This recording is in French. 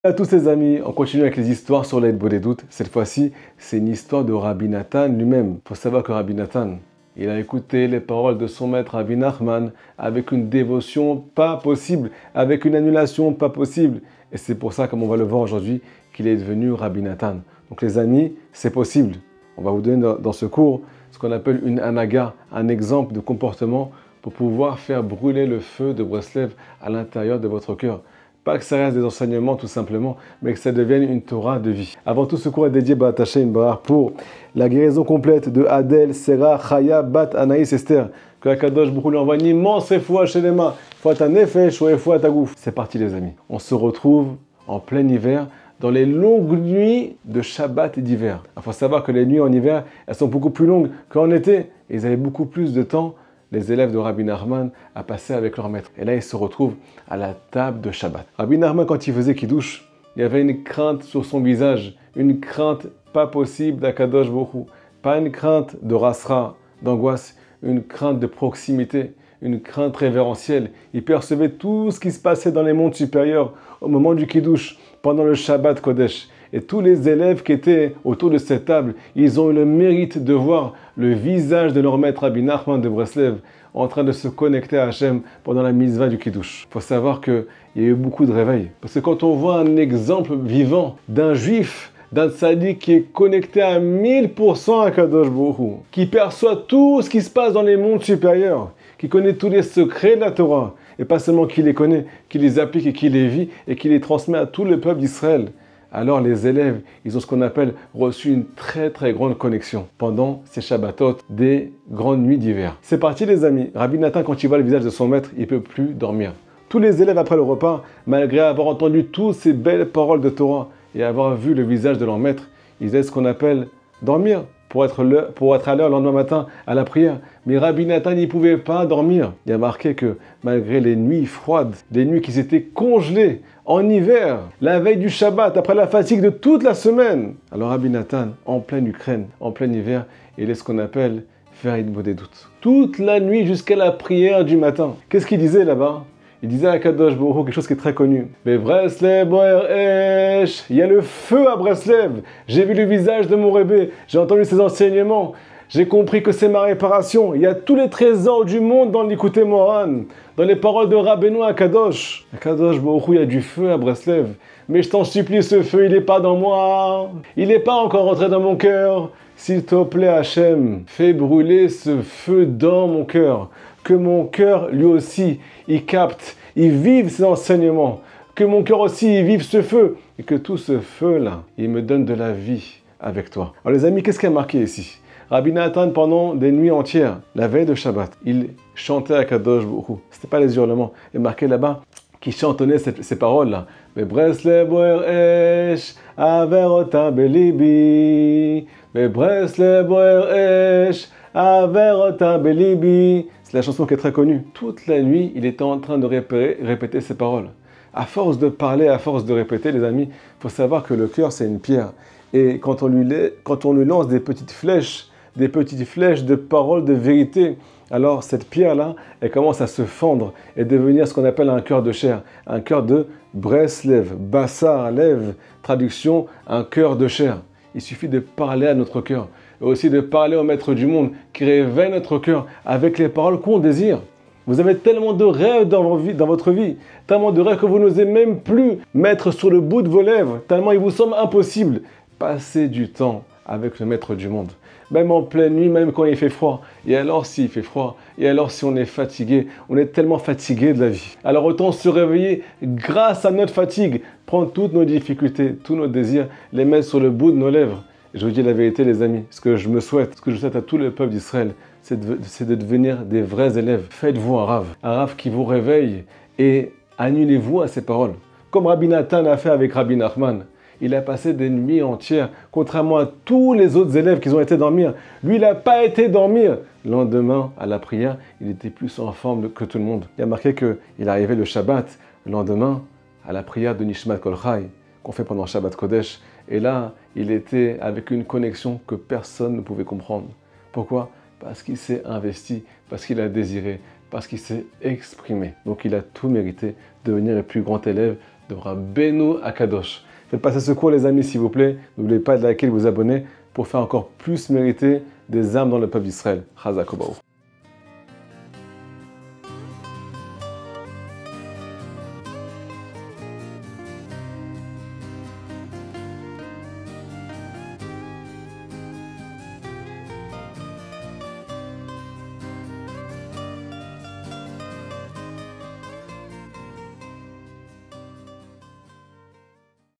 À tous ses amis, on continue avec les histoires sur l'aide des doutes. Cette fois-ci, c'est une histoire de Rabbi Nathan lui-même. Il faut savoir que Rabbi Nathan, il a écouté les paroles de son maître Rabbi Nachman avec une dévotion pas possible, avec une annulation pas possible. Et c'est pour ça, comme on va le voir aujourd'hui, qu'il est devenu Rabbi Nathan. Donc les amis, c'est possible. On va vous donner dans ce cours ce qu'on appelle une anaga, un exemple de comportement pour pouvoir faire brûler le feu de Breslev à l'intérieur de votre cœur. Pas que ça reste des enseignements tout simplement, mais que ça devienne une Torah de vie. Avant tout, ce cours est dédié à Taché Inbar pour la guérison complète de Adèle, Sarah, Chaya, Bat, Anaïs, Esther. Que Akadosh Baruch Hu lui envoie une immense foi chez les mains. Foi ta nefesh ou foi ta gouf. C'est parti les amis. On se retrouve en plein hiver dans les longues nuits de Shabbat et d'hiver. Il faut savoir que les nuits en hiver, elles sont beaucoup plus longues qu'en été. Et ils avaient beaucoup plus de temps, les élèves de Rabbi Nachman, à passer avec leur maître. Et là, ils se retrouvent à la table de Shabbat. Rabbi Nachman, quand il faisait Kiddush, il y avait une crainte sur son visage, une crainte pas possible d'Akadosh Baruch Hu, pas une crainte de rasra, d'angoisse, une crainte de proximité, une crainte révérentielle. Il percevait tout ce qui se passait dans les mondes supérieurs au moment du Kiddush, pendant le Shabbat Kodesh. Et tous les élèves qui étaient autour de cette table, ils ont eu le mérite de voir le visage de leur maître Rabbi Nachman de Breslev en train de se connecter à Hachem pendant la mitzvah du Kiddush. Il faut savoir qu'il y a eu beaucoup de réveils. Parce que quand on voit un exemple vivant d'un juif, d'un tzaddik qui est connecté à 1000% à Kadosh Baruch Hu, qui perçoit tout ce qui se passe dans les mondes supérieurs, qui connaît tous les secrets de la Torah, et pas seulement qui les connaît, qui les applique et qui les vit, et qui les transmet à tout le peuple d'Israël. Alors les élèves, ils ont ce qu'on appelle reçu une très très grande connexion pendant ces Shabbatot des grandes nuits d'hiver. C'est parti les amis. Rabbi Nathan, quand il voit le visage de son maître, il ne peut plus dormir. Tous les élèves après le repas, malgré avoir entendu toutes ces belles paroles de Torah et avoir vu le visage de leur maître, ils aient ce qu'on appelle dormir pour être à l'heure le lendemain matin à la prière. Mais Rabbi Nathan n'y pouvait pas dormir. Il a marqué que malgré les nuits froides, des nuits qui s'étaient congelées en hiver, la veille du Shabbat, après la fatigue de toute la semaine, alors Rabbi Nathan, en pleine Ukraine, en plein hiver, il est ce qu'on appelle faire une des doutes. Toute la nuit jusqu'à la prière du matin. Qu'est-ce qu'il disait là-bas? Il disait à Kadosh Baruch Hu quelque chose qui est très connu. Mais Breslev boer esh, il y a le feu à Breslev. J'ai vu le visage de mon Rebbe, j'ai entendu ses enseignements. J'ai compris que c'est ma réparation. Il y a tous les trésors du monde dans l'Ikouté Moran, dans les paroles de Rabbeinu Akadosh. Akadosh Baruch Hu, il y a du feu à Breslev. Mais je t'en supplie, ce feu, il n'est pas dans moi. Il n'est pas encore rentré dans mon cœur. S'il te plaît, Hachem, fais brûler ce feu dans mon cœur. Que mon cœur, lui aussi, il capte, il vive ces enseignements. Que mon cœur aussi, il vive ce feu. Et que tout ce feu-là, il me donne de la vie avec toi. Alors les amis, qu'est-ce qui a marqué ici? Rabbi Nathan, pendant des nuits entières, la veille de Shabbat, il chantait à Kadosh Baruch Hu. Ce n'était pas les hurlements. Il est marqué là-bas qu'il chantonnait ces paroles-là. Mais Breslev boer esh, averota belibi. Mais Breslev boer esh, averota belibi. C'est la chanson qui est très connue. Toute la nuit, il était en train de répéter ces paroles. À force de parler, à force de répéter, les amis, il faut savoir que le cœur, c'est une pierre. Et quand on lui lance des petites flèches de paroles de vérité, alors cette pierre-là, elle commence à se fendre et devenir ce qu'on appelle un cœur de chair, un cœur de Breslev, Bassar, Lev, traduction, un cœur de chair. Il suffit de parler à notre cœur, et aussi de parler au Maître du monde qui réveille notre cœur avec les paroles qu'on désire. Vous avez tellement de rêves dans votre vie, tellement de rêves que vous n'osez même plus mettre sur le bout de vos lèvres, tellement il vous semble impossible. Passez du temps avec le Maître du monde, même en pleine nuit, même quand il fait froid. Et alors s'il fait froid, et alors si on est fatigué, on est tellement fatigué de la vie. Alors autant se réveiller grâce à notre fatigue, prendre toutes nos difficultés, tous nos désirs, les mettre sur le bout de nos lèvres. Et je vous dis la vérité les amis, ce que je souhaite à tout le peuple d'Israël, c'est de devenir des vrais élèves. Faites-vous un rave qui vous réveille et annulez-vous à ces paroles. Comme Rabbi Nathan a fait avec Rabbi Nachman. Il a passé des nuits entières, contrairement à tous les autres élèves qui ont été dormir. Lui, il n'a pas été dormir. Le lendemain, à la prière, il était plus en forme que tout le monde. Il a marqué qu'il arrivait le Shabbat, le lendemain, à la prière de Nishmat Kol Chai, qu'on fait pendant Shabbat Kodesh. Et là, il était avec une connexion que personne ne pouvait comprendre. Pourquoi? Parce qu'il s'est investi, parce qu'il a désiré, parce qu'il s'est exprimé. Donc il a tout mérité de devenir le plus grand élève de Rabbeinu Akadosh. Faites passer ce cours les amis s'il vous plaît. N'oubliez pas de liker et de vous abonner pour faire encore plus mériter des âmes dans le peuple d'Israël. Chazak Obaou.